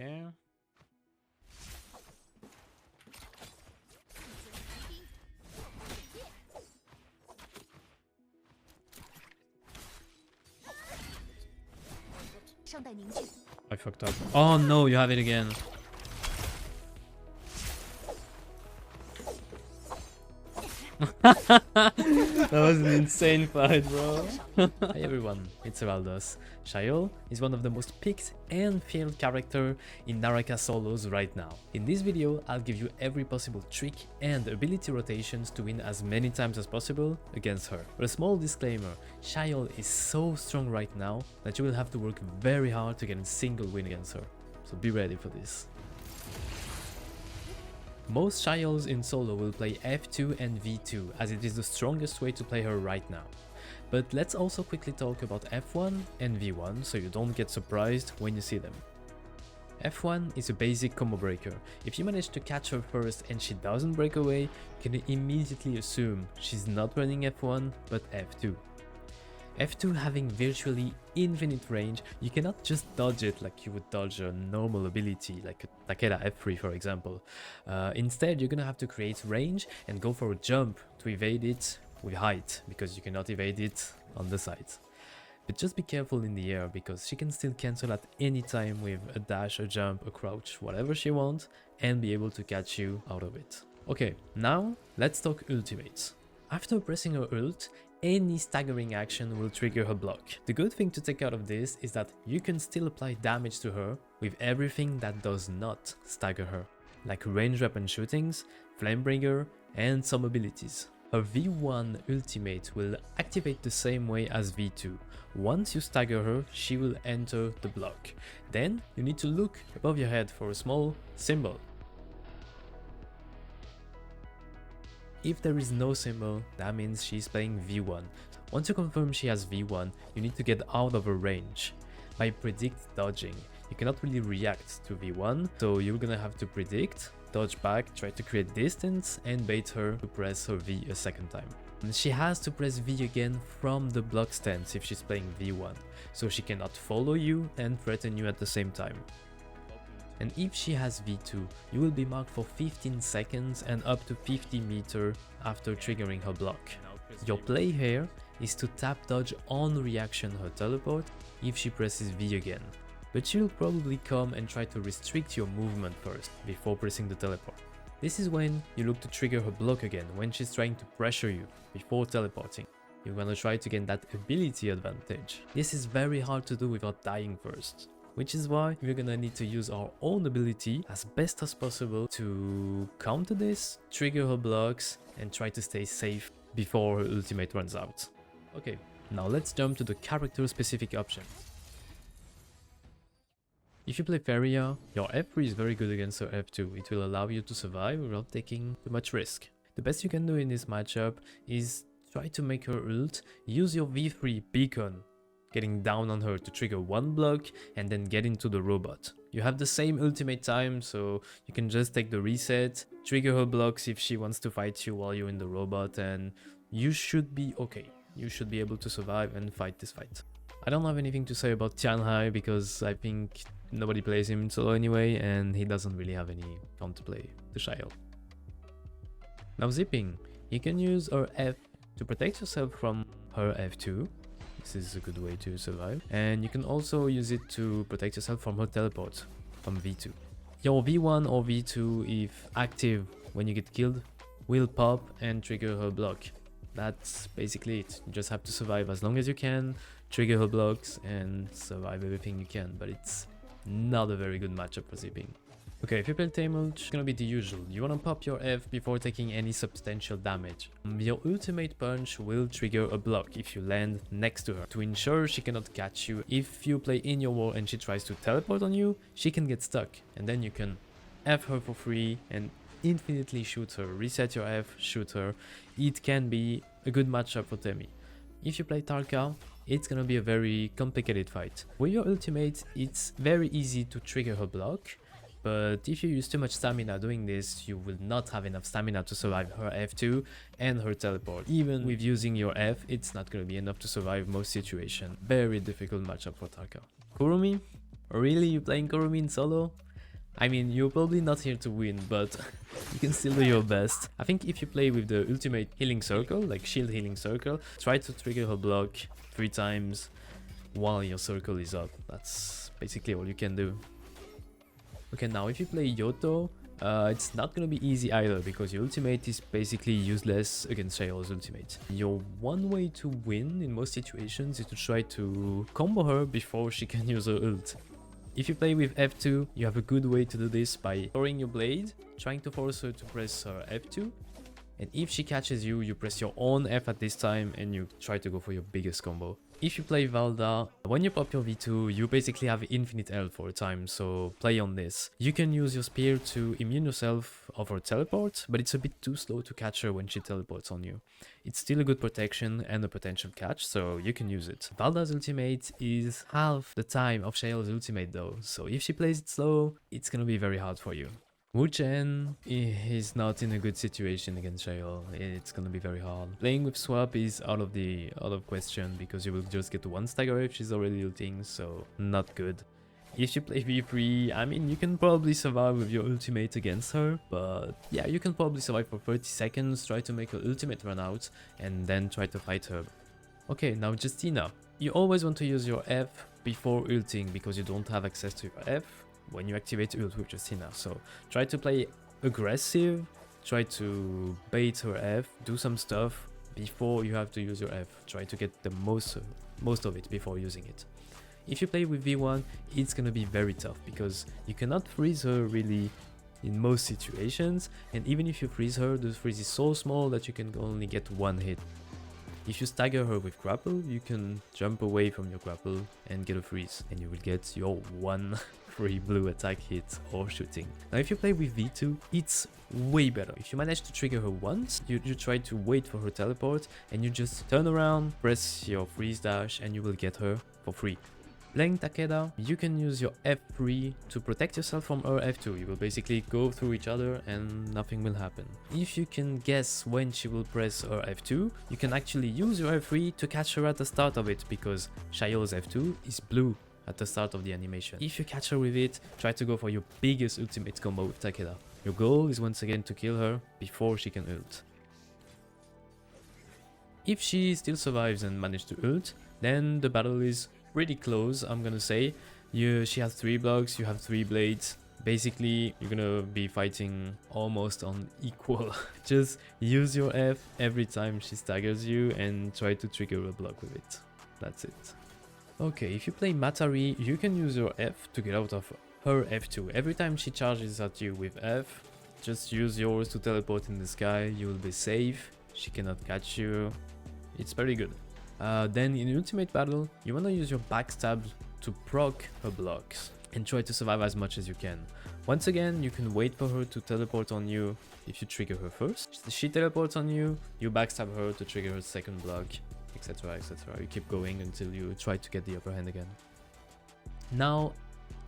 Okay. I fucked up. Oh no, you have it again. That was an insane fight, bro. Hi everyone, it's Eraldos. Shayol is one of the most picked and feared character in Naraka solos right now. In this video, I'll give you every possible trick and ability rotations to win as many times as possible against her. But a small disclaimer, Shayol is so strong right now that you will have to work very hard to get a single win against her. So be ready for this. Most Shayols in solo will play F2 and V2 as it is the strongest way to play her right now. But let's also quickly talk about F1 and V1 so you don't get surprised when you see them. F1 is a basic combo breaker. If you manage to catch her first and she doesn't break away, you can immediately assume she's not running F1 but F2. F2 having virtually infinite range, you cannot just dodge it like you would dodge a normal ability like a Takeda F3 for example. Instead you're gonna have to create range and go for a jump to evade it with height, because you cannot evade it on the sides. But just be careful in the air because she can still cancel at any time with a dash, a jump, a crouch, whatever she wants, and be able to catch you out of it. Okay, now let's talk ultimates. After pressing her ult, any staggering action will trigger her block. The good thing to take out of this is that you can still apply damage to her with everything that does not stagger her, like range weapon shootings, Flamebringer, and some abilities. Her V1 ultimate will activate the same way as V2. Once you stagger her, she will enter the block. Then you need to look above your head for a small symbol. If there is no symbol, that means she's playing V1. Once you confirm she has V1, you need to get out of her range. By predict dodging, you cannot really react to V1, so you're gonna have to predict, dodge back, try to create distance, and bait her to press her V a second time. And she has to press V again from the block stance if she's playing V1, so she cannot follow you and threaten you at the same time. And if she has V2, you will be marked for 15 seconds and up to 50 meters after triggering her block. Your play here is to tap dodge on reaction her teleport if she presses V again. But she'll probably come and try to restrict your movement first before pressing the teleport. This is when you look to trigger her block again when she's trying to pressure you before teleporting. You're gonna try to gain that ability advantage. This is very hard to do without dying first, which is why we're gonna need to use our own ability as best as possible to counter this, trigger her blocks, and try to stay safe before her ultimate runs out. Okay, now let's jump to the character specific options. If you play Feria, your F3 is very good against her F2. It will allow you to survive without taking too much risk. The best you can do in this matchup is try to make her ult, use your V3 beacon, getting down on her to trigger one block and then get into the robot. You have the same ultimate time, so you can just take the reset, trigger her blocks if she wants to fight you while you're in the robot, and you should be okay. You should be able to survive and fight this fight. I don't have anything to say about Tianhai because I think nobody plays him in solo anyway, and he doesn't really have any counterplay to Shayol. Now zipping, you can use her F to protect yourself from her F2. This is a good way to survive. And you can also use it to protect yourself from her teleport from V2. Your V1 or V2, if active when you get killed, will pop and trigger her block. That's basically it. You just have to survive as long as you can, trigger her blocks, and survive everything you can. But it's not a very good matchup for zipping. Okay, if you play Tameult, it's gonna be the usual. You wanna pop your F before taking any substantial damage. Your ultimate punch will trigger a block if you land next to her, to ensure she cannot catch you. If you play in your wall and she tries to teleport on you, she can get stuck, and then you can F her for free and infinitely shoot her. Reset your F, shoot her. It can be a good matchup for Temi. If you play Tarka, it's gonna be a very complicated fight. With your ultimate, it's very easy to trigger her block. But if you use too much stamina doing this, you will not have enough stamina to survive her F2 and her teleport. Even with using your F, it's not going to be enough to survive most situations. Very difficult matchup for Tarka. Kurumi? Really? You playing Kurumi in solo? I mean, you're probably not here to win, but you can still do your best. I think if you play with the ultimate healing circle, like shield healing circle, try to trigger her block 3 times while your circle is up. That's basically all you can do. Okay, now if you play Yoto, it's not gonna be easy either, because your ultimate is basically useless against Shayola's ultimate. Your one way to win in most situations is to try to combo her before she can use her ult. If you play with F2, you have a good way to do this by throwing your blade, trying to force her to press her F2, and if she catches you, you press your own F at this time and you try to go for your biggest combo. If you play Valda, when you pop your V2, you basically have infinite health for a time, so play on this. You can use your spear to immune yourself of her teleport, but it's a bit too slow to catch her when she teleports on you. It's still a good protection and a potential catch, so you can use it. Valda's ultimate is half the time of Shayola's ultimate though, so if she plays it slow, it's gonna be very hard for you. Wu Chen is not in a good situation against Shayola. It's gonna be very hard. Playing with Swap is out of question, because you will just get one stagger if she's already ulting, so not good. If you play V3, I mean, you can probably survive with your ultimate against her, but yeah, you can probably survive for 30 seconds, try to make her ultimate run out, and then try to fight her. Okay, now Justina. You always want to use your F before ulting, because you don't have access to your F when you activate ult with Justina. So try to play aggressive, try to bait her F, do some stuff before you have to use your F. Try to get the most of it before using it. If you play with V1, it's gonna be very tough, because you cannot freeze her really in most situations, and even if you freeze her, the freeze is so small that you can only get one hit. If you stagger her with grapple, you can jump away from your grapple and get a freeze, and you will get your one free blue attack hit or shooting. Now if you play with V2, it's way better. If you manage to trigger her once, you try to wait for her teleport, and you just turn around, press your freeze dash, and you will get her for free. Playing Takeda, you can use your F3 to protect yourself from her F2. You will basically go through each other and nothing will happen. If you can guess when she will press her F2, you can actually use your F3 to catch her at the start of it, because Shayola's F2 is blue at the start of the animation. If you catch her with it, try to go for your biggest ultimate combo with Takeda. Your goal is once again to kill her before she can ult. If she still survives and manages to ult, then the battle is pretty close, I'm gonna say. She has 3 blocks, you have 3 blades. Basically, you're gonna be fighting almost on equal. Just use your F every time she staggers you and try to trigger a block with it. That's it. Okay, if you play Matari, you can use your F to get out of her F2. Every time she charges at you with F, just use yours to teleport in the sky. You will be safe, she cannot catch you. It's very good. Then in Ultimate Battle, you wanna use your backstab to proc her blocks and try to survive as much as you can. Once again, you can wait for her to teleport on you if you trigger her first. She teleports on you, you backstab her to trigger her second block, etc, etc. You keep going until you try to get the upper hand again. Now,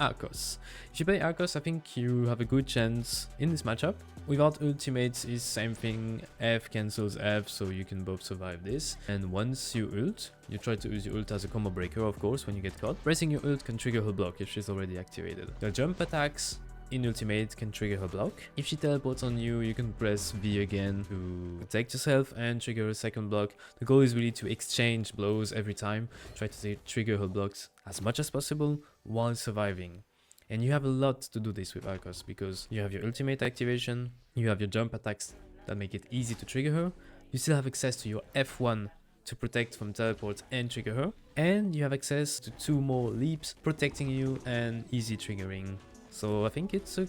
Arcos. If you play Arcos, I think you have a good chance in this matchup. Without ultimates is same thing, F cancels F, so you can both survive this. And once you ult, you try to use your ult as a combo breaker, of course, when you get caught. Pressing your ult can trigger her block if she's already activated. The jump attacks in ultimate can trigger her block. If she teleports on you, you can press V again to protect yourself and trigger her second block. The goal is really to exchange blows every time. Try to trigger her blocks as much as possible while surviving. And you have a lot to do this with Arcos, because you have your ultimate activation, you have your jump attacks that make it easy to trigger her, you still have access to your F1 to protect from teleport and trigger her, and you have access to 2 more leaps protecting you and easy triggering. So I think it's a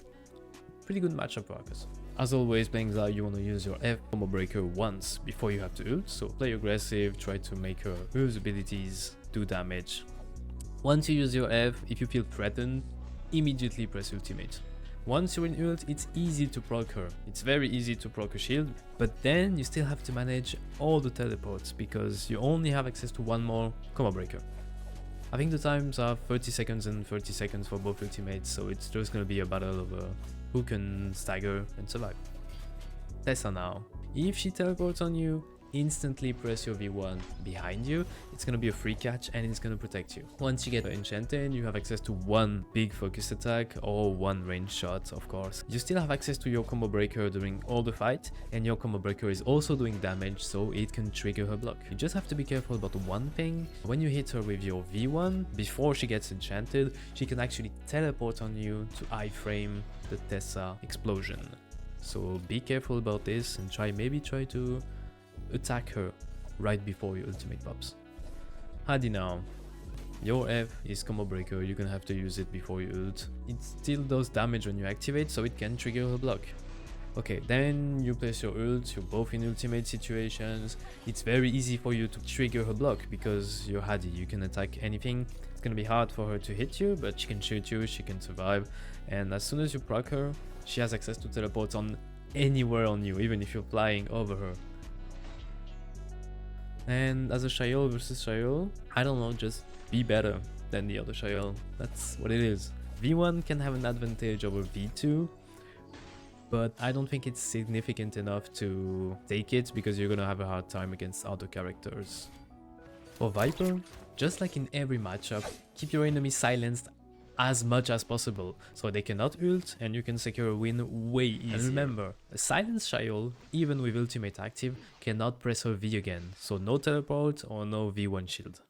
pretty good matchup for Arcos. As always, playing Zai, you want to use your F combo breaker once before you have to ult, so play aggressive, try to make her use abilities, do damage. Once you use your F, if you feel threatened, immediately press ultimate. Once you're in ult, it's easy to proc her. It's very easy to proc a shield, but then you still have to manage all the teleports, because you only have access to 1 more combo breaker. I think the times are 30 seconds and 30 seconds for both ultimates, so it's just gonna be a battle of who can stagger and survive. Tessa now. If she teleports on you, instantly press your V1 behind you. It's gonna be a free catch and it's gonna protect you. Once you get enchanted, you have access to one big focus attack or one range shot, of course. You still have access to your combo breaker during all the fight, and your combo breaker is also doing damage, so it can trigger her block. You just have to be careful about one thing. When you hit her with your V1, before she gets enchanted, she can actually teleport on you to iframe the Tessa explosion. So be careful about this and maybe try to attack her right before your ultimate pops. Hadi now. Your F is combo breaker, you're gonna have to use it before you ult. It still does damage when you activate, so it can trigger her block. Okay, then you place your ult, you're both in ultimate situations. It's very easy for you to trigger her block because you're Hadi, you can attack anything. It's gonna be hard for her to hit you, but she can shoot you, she can survive. And as soon as you proc her, she has access to teleport on anywhere on you, even if you're flying over her. And as a Shayol versus Shayol, I don't know, just be better than the other Shayol. That's what it is. V1 can have an advantage over V2, but I don't think it's significant enough to take it because you're gonna have a hard time against other characters. For Viper, just like in every matchup, keep your enemy silenced as much as possible so they cannot ult and you can secure a win way easier. And remember, a silenced Shayol, even with ultimate active, cannot press her V again, so no teleport or no V1 shield.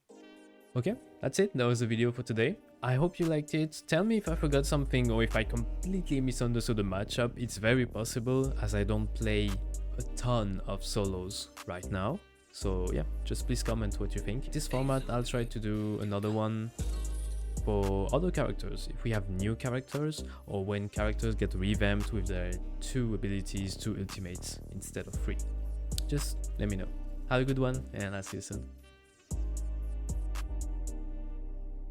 Okay, that's it, that was the video for today. I hope you liked it. Tell me if I forgot something or if I completely misunderstood the matchup. It's very possible as I don't play a ton of solos right now. So yeah, just please comment what you think. This format, I'll try to do another one for other characters, if we have new characters or when characters get revamped with their 2 abilities, 2 ultimates instead of 3. Just let me know. Have a good one and I'll see you soon.